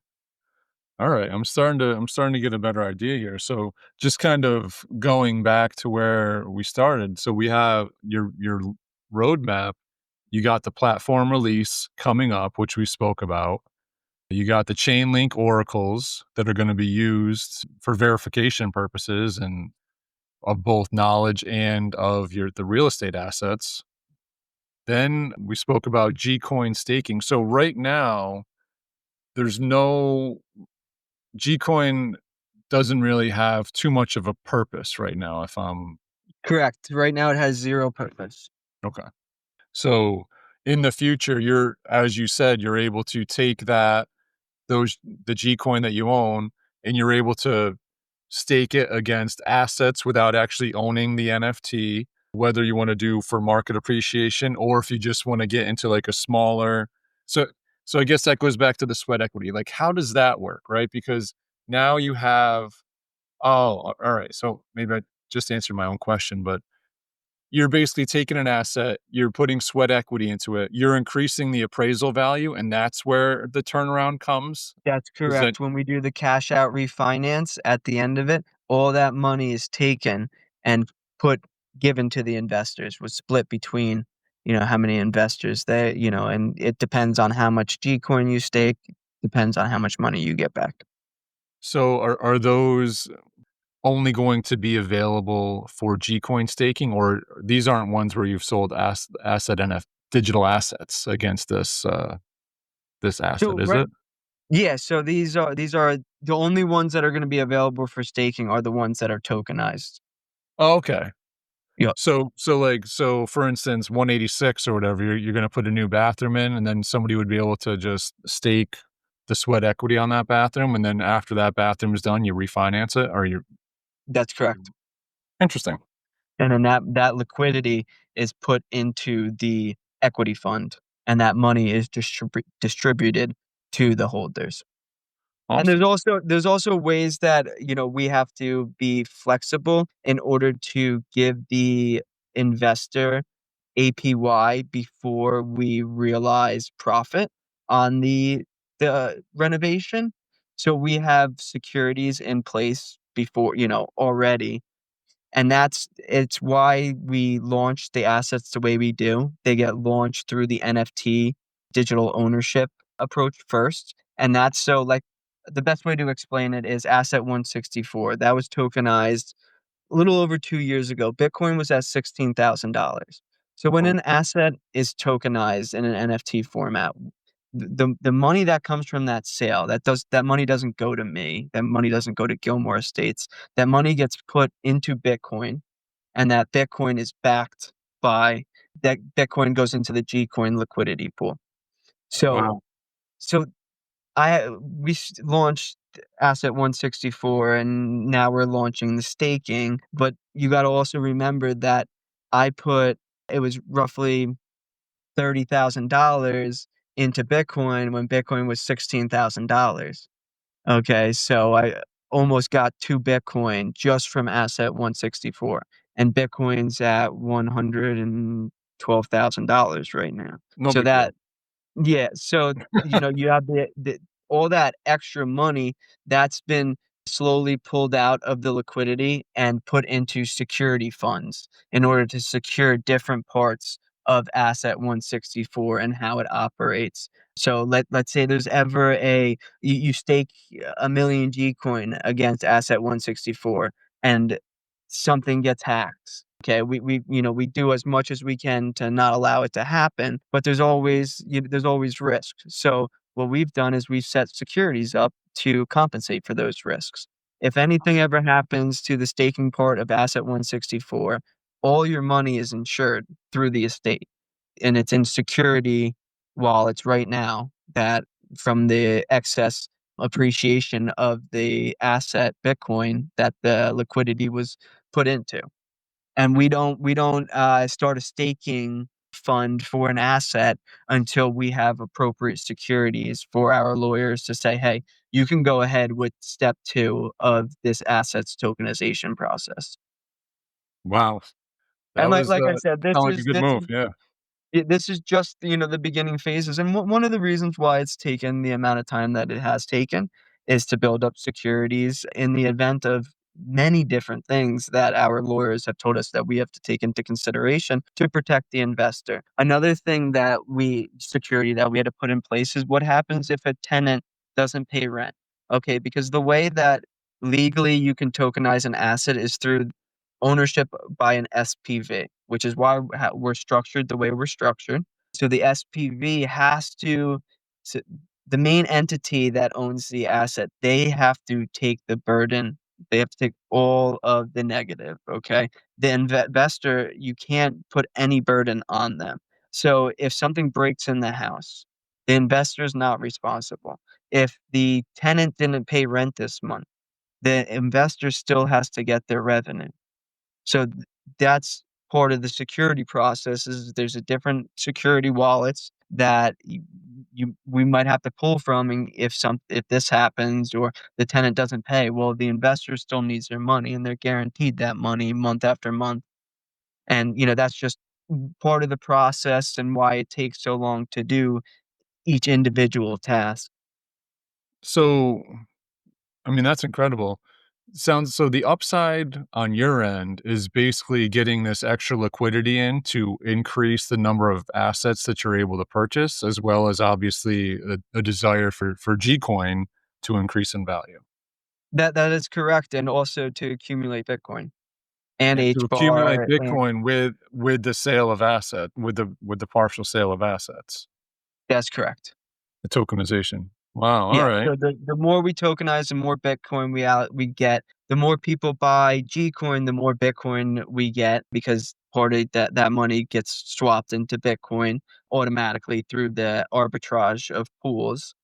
All right, I'm starting to get a better idea here. So, just kind of going back to where we started. So we have your roadmap. You got the platform release coming up, which we spoke about. You got the chain link oracles that are going to be used for verification purposes and of both knowledge and of the real estate assets. Then we spoke about Gcoin staking. So right now, there's no Gcoin doesn't really have too much of a purpose right now, if I'm Correct. Right now it has 0 purpose. okay. So in the future, as you said, you're able to take the Gcoin that you own, and you're able to stake it against assets without actually owning the NFT, whether you want to do for market appreciation or if you just want to get into like a smaller. So, so I guess that goes back to the sweat equity. Like, how does that work, right? Because now you have, oh, all right. So maybe I just answered my own question, but you're basically taking an asset, you're putting sweat equity into it, you're increasing the appraisal value, and that's where the turnaround comes. That's Is that correct. When we do the cash out refinance at the end of it, all that money is taken and put given to the investors, was split between, how many investors and it depends on how much Gcoin you stake, depends on how much money you get back. so? Are those? only going to be available for Gcoin staking, or these aren't ones where you've sold digital assets against this So asset, is right, it? yeah. So these are the only ones that are going to be available for staking are the ones that are tokenized. Oh, okay. Yep, So for instance, 186 or whatever, you're going to put a new bathroom in, and then somebody would be able to just stake the sweat equity on that bathroom, and then after that bathroom is done, you refinance it, or you that's correct. interesting. And then that liquidity is put into the equity fund, and that money is distributed to the holders. And Awesome. there's also ways that, we have to be flexible in order to give the investor APY before we realize profit on the renovation. So we have securities in place before, already, and it's why we launched the assets the way we do. They get launched through the NFT digital ownership approach first. And that's so like the best way to explain it is asset 164. That was tokenized a little over 2 years ago. Bitcoin was at $16,000. So when Wow. an asset is tokenized in an NFT format, the money that comes from that sale, that money doesn't go to me. That money doesn't go to Gilmore Estates. That money gets put into Bitcoin, and that Bitcoin is backed by that Bitcoin goes into the Gcoin liquidity pool. So Wow. so launched Asset 164, and now we're launching the staking. But you got to also remember that I put it was roughly $30,000 into Bitcoin when Bitcoin was $16,000. Okay, so I almost got 2 Bitcoin just from Asset 164, and Bitcoin's at $112,000 right now. No So big deal. that yeah, so, you have the all that extra money that's been slowly pulled out of the liquidity and put into security funds in order to secure different parts of Asset 164 and how it operates. So let's say there's ever you stake 1,000,000 Gcoin against Asset 164 and something gets hacked. Okay, we do as much as we can to not allow it to happen, but there's always risk. So what we've done is we've set securities up to compensate for those risks. If anything ever happens to the staking part of Asset 164, all your money is insured through the estate, and it's in security wallets right now that from the excess appreciation of the asset Bitcoin that the liquidity was put into. And we don't start a staking fund for an asset until we have appropriate securities for our lawyers to say, "Hey, you can go ahead with step 2 of this assets tokenization process." Wow. That And like was like I said, sound like a good move. Yeah. this is just, the beginning phases, and one of the reasons why it's taken the amount of time that it has taken is to build up securities in the event of many different things that our lawyers have told us that we have to take into consideration to protect the investor. Another thing that security that we had to put in place is what happens if a tenant doesn't pay rent. Okay, because the way that legally you can tokenize an asset is through ownership by an SPV, which is why we're structured the way we're structured. So the SPV has to, so the main entity that owns the asset, they have to take the burden. They have to take all of the negative. Okay. The investor, you can't put any burden on them. So if something breaks in the house, the investor is not responsible. If the tenant didn't pay rent this month, the investor still has to get their revenue. So that's part of the security process is there's a different security wallets that we might have to pull from, and if this happens or the tenant doesn't pay, well, the investor still needs their money and they're guaranteed that money month after month. And that's just part of the process and why it takes so long to do each individual task. So, I mean, that's incredible. Sounds so the upside on your end is basically getting this extra liquidity in to increase the number of assets that you're able to purchase, as well as obviously a desire for Gcoin to increase in value. That is correct, and also to accumulate Bitcoin and And to accumulate HBAR, and Bitcoin with the sale of asset, with the partial sale of assets, that's correct. the tokenization. Wow, Yeah, alright. so the more we tokenize, the more Bitcoin we get. The more people buy Gcoin, the more Bitcoin we get because part of that money gets swapped into Bitcoin automatically through the arbitrage of pools.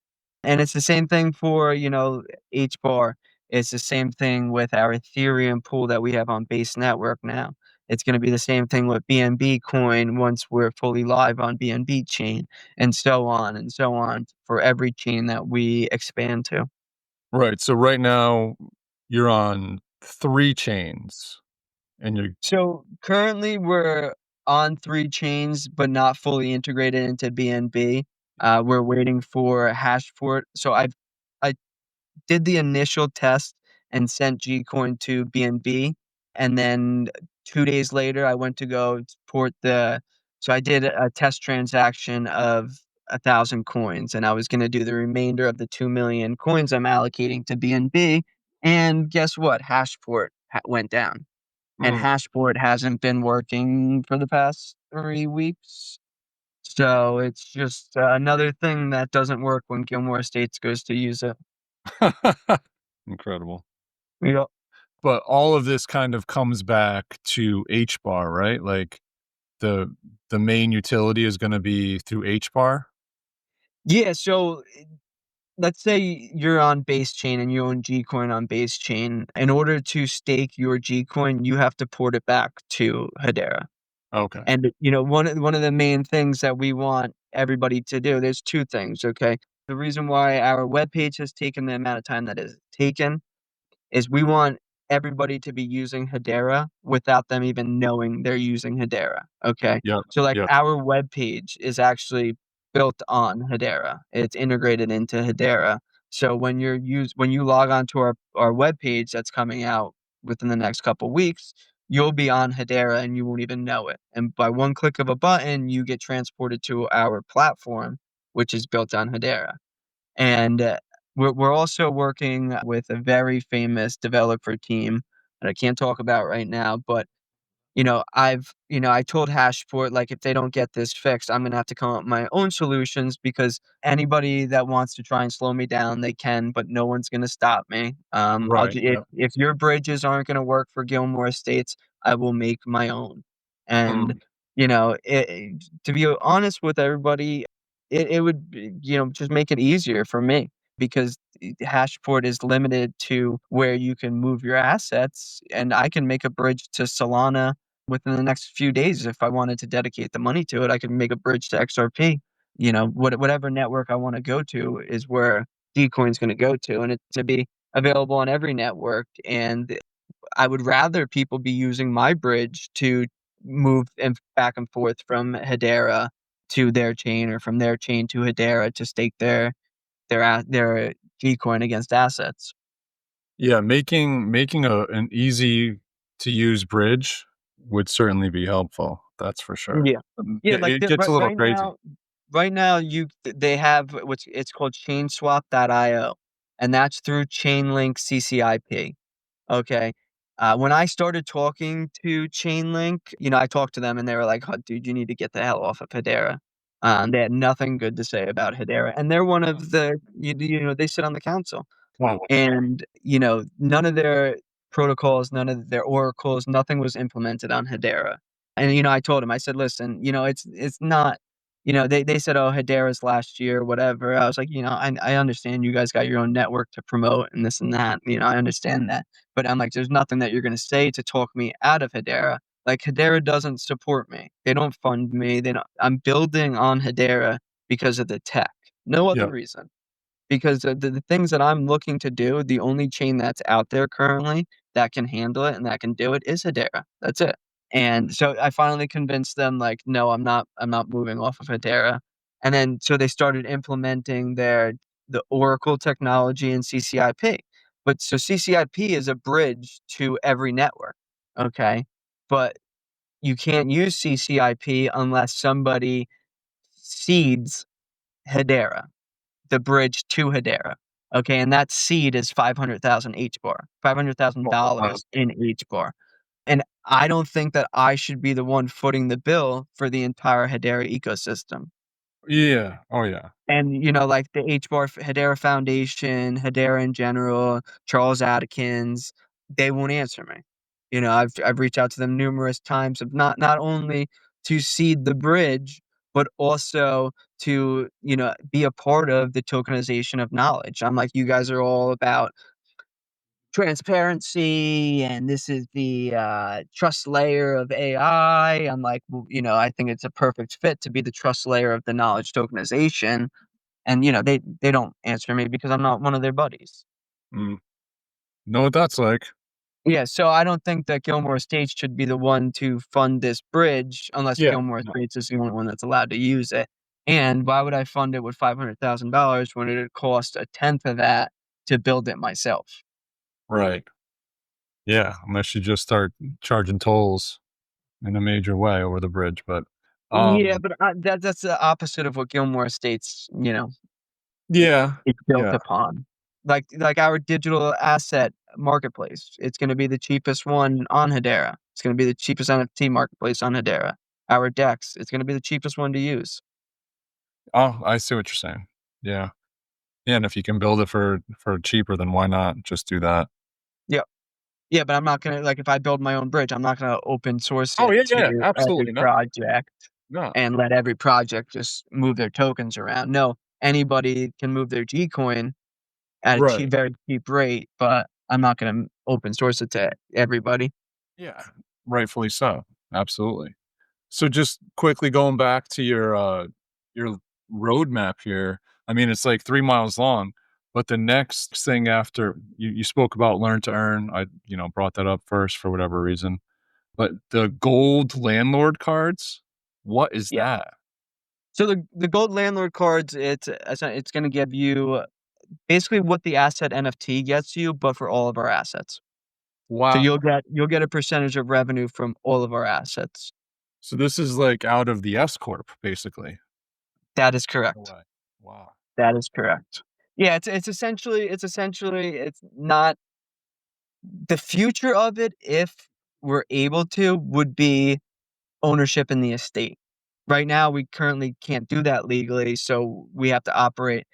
And it's the same thing for, HBAR. It's the same thing with our Ethereum pool that we have on Base Network now. It's gonna be the same thing with BNB coin once we're fully live on BNB chain, and so on for every chain that we expand to. Right, so right now, you're on 3 chains, and you're So currently we're on 3 chains, but not fully integrated into BNB. We're waiting for hash for it. I did the initial test and sent Gcoin to BNB, and then 2 days later, I went to go port the so I did a test transaction of 1,000 coins, and I was gonna do the remainder of the 2,000,000 coins I'm allocating to BNB, and guess what? Hashport went down, and mm. Hashport hasn't been working for the past 3 weeks. So it's just another thing that doesn't work when Gilmore Estates goes to use it. Incredible. Yep. But all of this kind of comes back to HBAR, right? Like, the the main utility is gonna be through HBAR? Yeah, so let's say you're on Base Chain and you own Gcoin on Base Chain. In order to stake your Gcoin, you have to port it back to Hedera. Okay. And one of the main things that we want everybody to do, there's two things, okay? The reason why our webpage has taken the amount of time that it's taken is we want everybody to be using Hedera without them even knowing they're using Hedera, okay? Yep, So, like, yep, our web page is actually built on Hedera. It's integrated into Hedera. So when you log on to our web page that's coming out within the next couple weeks, you'll be on Hedera and you won't even know it. And by one click of a button, you get transported to our platform, which is built on Hedera. And we're also working with a very famous developer team that I can't talk about right now, but I told Hashport, like, if they don't get this fixed, I'm gonna have to come up with my own solutions because anybody that wants to try and slow me down, they can, but no one's gonna stop me. right, yep, If your bridges aren't gonna work for Gilmore Estates, I will make my own. And mm, to be honest with everybody, it would just make it easier for me because Hashport is limited to where you can move your assets, and I can make a bridge to Solana within the next few days. If I wanted to dedicate the money to it, I could make a bridge to XRP. Whatever network I want to go to is where Dcoin's going to go to, and it to be available on every network. And I would rather people be using my bridge to move back and forth from Hedera to their chain, or from their chain to Hedera to stake their Gcoin against assets. yeah, making an easy to use bridge would certainly be helpful, that's for sure. Yeah. Yeah, like It gets a little crazy. right now they have what's it's called chainswap.io, and that's through Chainlink CCIP. Okay. When I started talking to Chainlink, I talked to them and they were like, "Oh, dude, you need to get the hell off of Hedera." They had nothing good to say about Hedera, and they're one of they sit on the council. Wow. And, none of their protocols, none of their oracles, nothing was implemented on Hedera. And, I told him, I said, "Listen, it's not." They said, "Oh, Hedera's last year, whatever." I was like, I understand you guys got your own network to promote and this and that. I understand that. But I'm like, there's nothing that you're gonna say to talk me out of Hedera. Like, Hedera doesn't support me. They don't fund me. They don't I'm building on Hedera because of the tech. No other Yep, reason. Because the things that I'm looking to do, the only chain that's out there currently that can handle it and that can do it is Hedera. That's it. And so I finally convinced them, like, no, I'm not moving off of Hedera. And then so they started implementing the Oracle technology in CCIP. But so CCIP is a bridge to every network. Okay. But you can't use CCIP unless somebody seeds Hedera, the bridge to Hedera. Okay, and that seed is 500,000 H bar, Oh, wow. $500,000 in H bar. And I don't think that I should be the one footing the bill for the entire Hedera ecosystem. Yeah. Oh, yeah. And, like the Hedera Foundation, Hedera in general, Charles Atkins, they won't answer me. I've reached out to them numerous times of not only to seed the bridge, but also to, be a part of the tokenization of knowledge. I'm like, you guys are all about transparency, and this is the trust layer of AI. I'm like, well, I think it's a perfect fit to be the trust layer of the knowledge tokenization. And they don't answer me because I'm not one of their buddies. Mm. Know what that's like. Yeah, so I don't think that Gilmore Estates should be the one to fund this bridge unless Yeah. Gilmore No. Estates is the only one that's allowed to use it. And why would I fund it with $500,000 when it'd cost a tenth of that to build it myself? Right. Yeah, unless you just start charging tolls in a major way over the bridge, but, Yeah, um but that's the opposite of what Gilmore Estates, yeah, is built yeah. upon. Like our digital asset marketplace, it's gonna be the cheapest one on Hedera. It's gonna be the cheapest NFT marketplace on Hedera. Our DEX, it's gonna be the cheapest one to use. Oh, I see what you're saying. Yeah. Yeah, and if you can build it for cheaper, then why not just do that? Yeah. Yeah, but I'm not gonna like, if I build my own bridge, I'm not gonna open source Oh, it yeah, to yeah, every absolutely not. project No. and let every project just move their tokens around. No, anybody can move their G coin at a Right. very cheap rate, but I'm not gonna open source it to everybody. Yeah, rightfully so. Absolutely. So just quickly going back to your roadmap here. I mean, it's like 3 miles long, but the next thing after you spoke about learn to earn. I, brought that up first for whatever reason. But the gold landlord cards, what is Yeah. that? So the gold landlord cards, it's gonna give you basically what the asset NFT gets you, but for all of our assets. So Wow. you'll get a percentage of revenue from all of our assets. So this is like out of the S corp, basically. That is No correct. way. Wow. That is correct. Yeah, it's not the future of it, if we're able to, would be ownership in the estate. Right now, we currently can't do that legally, so we have to operate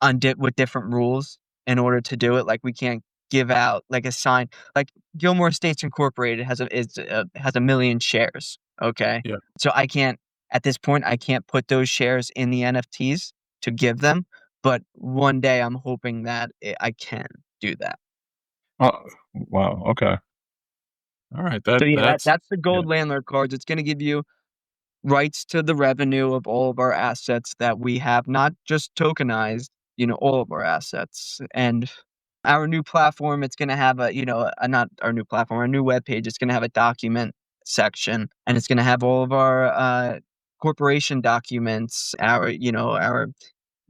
on with different rules in order to do it. Like, we can't give out like a sign. Like Gilmore Estates Incorporated has a million shares. Okay, Yeah. so I can't at this point. I can't put those shares in the NFTs to give them. But one day, I'm hoping that I can do that. Oh, wow. Okay. All right. So yeah, That's that's the yeah. gold landlord cards. It's going to give you rights to the revenue of all of our assets that we have, not just tokenized, all of our assets. And our new platform, it's gonna have not our new platform, our new webpage, it's gonna have a document section, and it's gonna have all of our corporation documents, our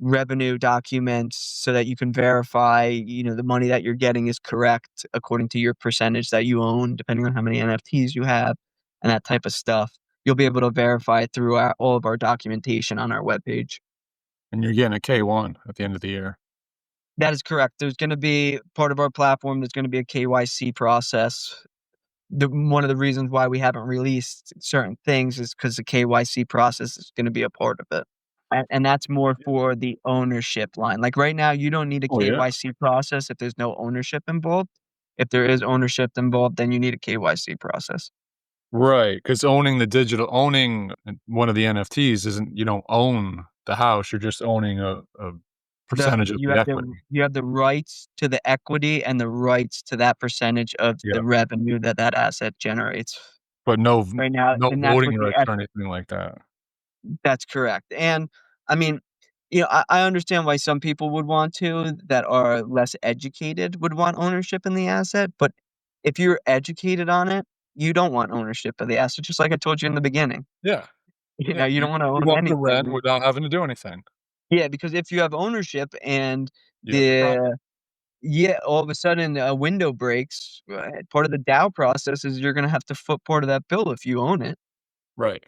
revenue documents, so that you can verify, the money that you're getting is correct according to your percentage that you own, depending on how many NFTs you have, and that type of stuff. You'll be able to verify it through all of our documentation on our webpage. And you're getting a K1 at the end of the year. That is correct. There's gonna be part of our platform, there's gonna be a KYC process. One of the reasons why we haven't released certain things is because the KYC process is gonna be a part of it. And that's more Yeah. for the ownership line. Like, right now, you don't need a Oh, yeah. KYC process if there's no ownership involved. If there is ownership involved, then you need a KYC process. Right, because owning one of the NFTs isn't you don't own the house, you're just owning a percentage of the equity. You have the rights to the equity and the rights to that percentage of Yeah, the revenue that that asset generates. but Right now, no and that's what voting the rights or anything like that. that's correct. And I mean, I understand why some people would want to, that are less educated, would want ownership in the asset, but if you're educated on it, you don't want ownership of the asset, just like I told you in the beginning. Yeah, yeah, You don't wanna you own want to rent anything. without having to do anything. Yeah, because if you have ownership and You have the profit. the yeah, all of a sudden a window breaks, part of the DAO process is you're gonna have to foot part of that bill if you own it. Right.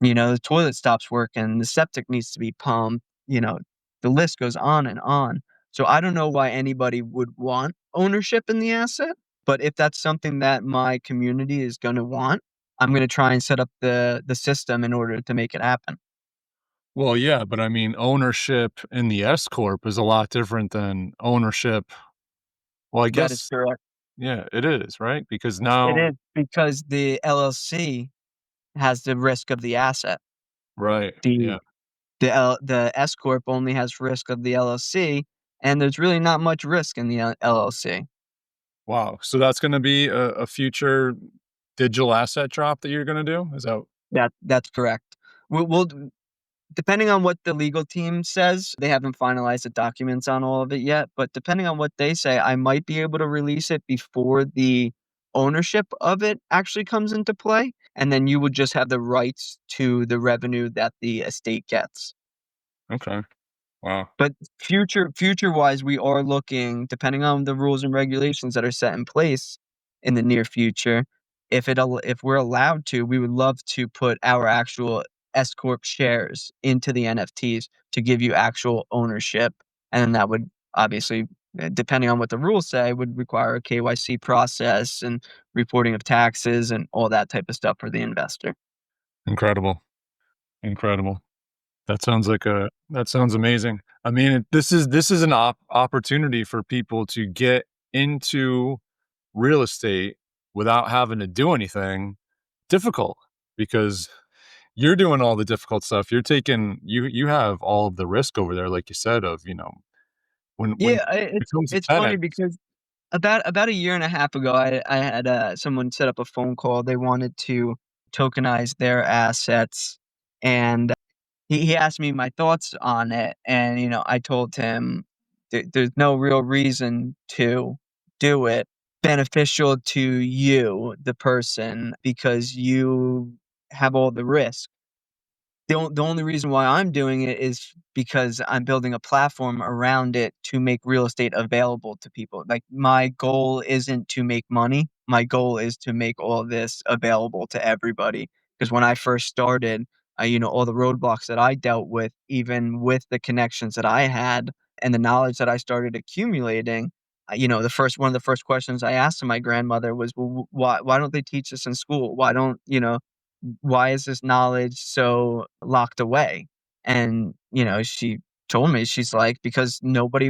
The toilet stops working, the septic needs to be pumped, the list goes on and on. So I don't know why anybody would want ownership in the asset, but if that's something that my community is gonna want, I'm gonna try and set up the system in order to make it happen. Well, yeah, but I mean, ownership in the S corp is a lot different than ownership. Well, I That is guess, correct. yeah, it is, right? Because It now, is because the LLC has the risk of the asset. right, The yeah. the S corp only has risk of the LLC, and there's really not much risk in the LLC. Wow. So that's going to be a future digital asset drop that you're going to do? Is that That's correct. We'll depending on what the legal team says, they haven't finalized the documents on all of it yet, but depending on what they say, I might be able to release it before the ownership of it actually comes into play, and then you would just have the rights to the revenue that the estate gets. okay? Wow. But future-wise, we are looking, depending on the rules and regulations that are set in place in the near future, if we're allowed to, we would love to put our actual S corp shares into the NFTs to give you actual ownership, and then that would obviously, depending on what the rules say, would require a KYC process and reporting of taxes and all that type of stuff for the investor. Incredible. Incredible. That sounds amazing. I mean, this is an opportunity for people to get into real estate without having to do anything difficult because you're doing all the difficult stuff. You're taking you have all of the risk over there, like you said, of, when Yeah, I it comes to it's funny tenants. because about a year and a half ago, I had, someone set up a phone call. They wanted to tokenize their assets, and he asked me my thoughts on it, and, I told him there's no real reason to do it. Beneficial to you, the person, because you have all the risk. The only reason why I'm doing it is because I'm building a platform around it to make real estate available to people. Like, my goal isn't to make money. My goal is to make all this available to everybody. Because when I first started, all the roadblocks that I dealt with, even with the connections that I had and the knowledge that I started accumulating, the first one of the first questions I asked to my grandmother was, "Well, why don't they teach this in school? Why is this knowledge so locked away?" And, she told me, she's like, "Because nobody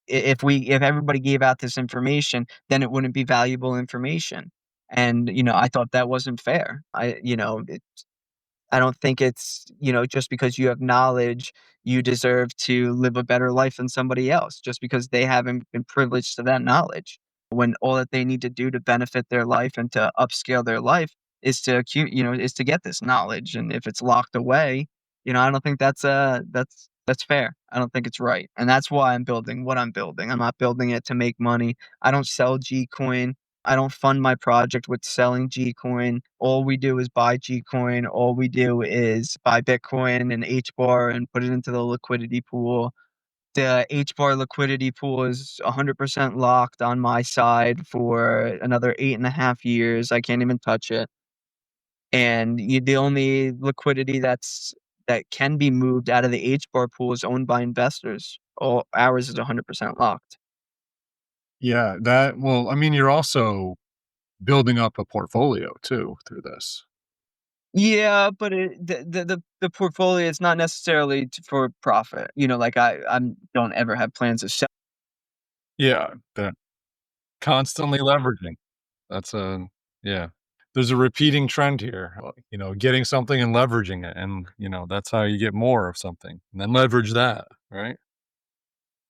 if everybody gave out this information, then it wouldn't be valuable information." And, I thought that wasn't fair. I don't think it's, just because you have knowledge, you deserve to live a better life than somebody else just because they haven't been privileged to that knowledge. When all that they need to do to benefit their life and to upscale their life is to get this knowledge. And if it's locked away, I don't think that's fair. I don't think it's right. And that's why I'm building what I'm building. I'm not building it to make money. I don't sell G coin. I don't fund my project with selling G coin. All we do is buy G coin. All we do is buy Bitcoin and H bar and put it into the liquidity pool. The H bar liquidity pool is 100% locked on my side for another 8.5 years. I can't even touch it. And the only liquidity that can be moved out of the H bar pool is owned by investors. All ours is 100% locked. Yeah, well, I mean, you're also building up a portfolio too through this. Yeah, but the portfolio is not necessarily for profit. Like, I don't ever have plans to sell. Yeah, that constantly leveraging. That's a yeah. There's a repeating trend here, getting something and leveraging it, and, that's how you get more of something, and then leverage that, right?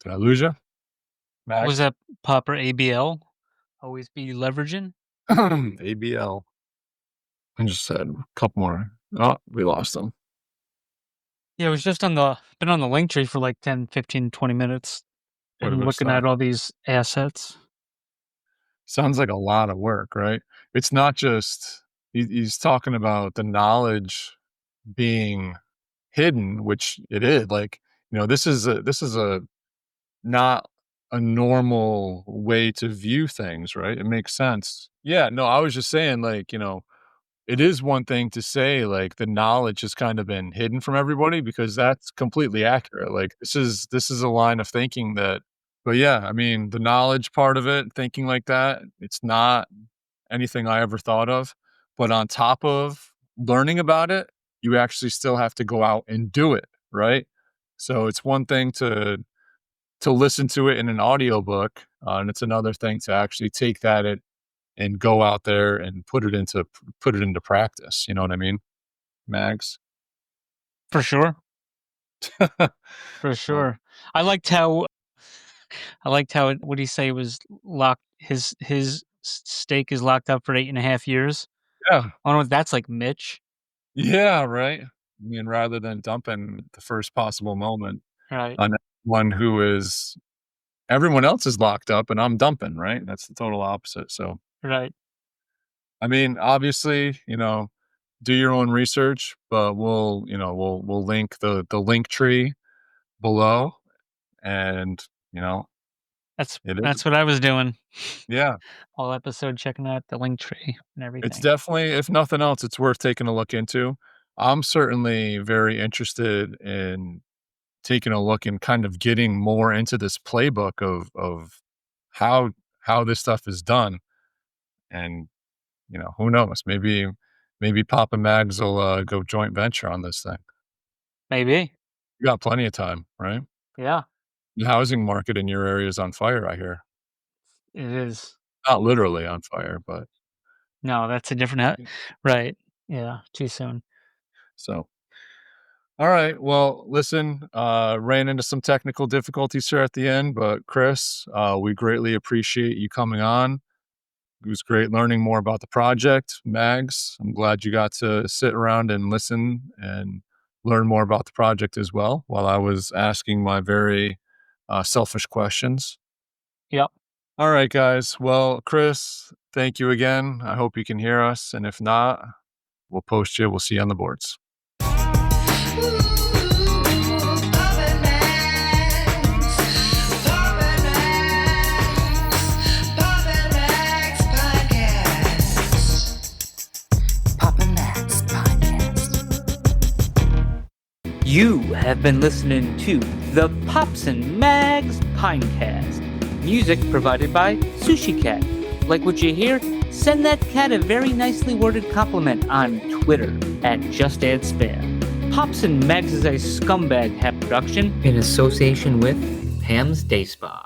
Did I lose you, Was Max? that proper ABL? Always be leveraging? ABL. I just said a couple more. Oh, we lost them. Yeah, it was just been on the link tree for like 10, 15, 20 minutes What did and we looking stop? at all these assets. Sounds like a lot of work, right? It's not just he's talking about the knowledge being hidden, which it is. Like, this is a not a normal way to view things, right? It makes sense. Yeah, no, I was just saying, like, it is one thing to say, like, the knowledge has kind of been hidden from everybody because that's completely accurate. Like, this is a line of thinking that But yeah, I mean, the knowledge part of it, thinking like that, it's not anything I ever thought of. But on top of learning about it, you actually still have to go out and do it, right? So it's one thing to listen to it in an audiobook, and it's another thing to actually take that and go out there and put it into practice. You know what I mean, Mags? For sure. For So sure. I liked how what do you say was locked his stake is locked up for 8.5 years. yeah, I don't know if that's like Mitch. yeah, right. I mean, rather than dumping the first possible moment Right. on one who is everyone else is locked up and I'm dumping, right? That's the total opposite. So, Right. I mean, obviously, do your own research, but we'll link the link tree below, and That's it is, that's what I was doing. yeah, All episode checking out the link tree and it's everything. definitely, if nothing else, it's worth taking a look into. I'm certainly very interested in taking a look and kind of getting more into this playbook of how this stuff is done, and who knows? Maybe Papa Mags will go joint venture on this thing. Maybe. You got plenty of time, right? Yeah, The housing market in your area is on fire, I hear. it is. Not literally on fire, but No, that's a different right. Yeah, too soon. so. All right. Well, listen, ran into some technical difficulties here at the end, but Chris, we greatly appreciate you coming on. It was great learning more about the project. Mags, I'm glad you got to sit around and listen and learn more about the project as well while I was asking my very selfish questions. Yep. All right, guys. Well, Chris, thank you again. I hope you can hear us. And if not, we'll post you. We'll see you on the boards. You have been listening to the Pops and Mags Pinecast. Music provided by Sushi Cat. Like what you hear? Send that cat a very nicely worded compliment on Twitter at JustAddSpam. Pops and Mags is a Scumbag Hat production in association with Pam's Day Spa.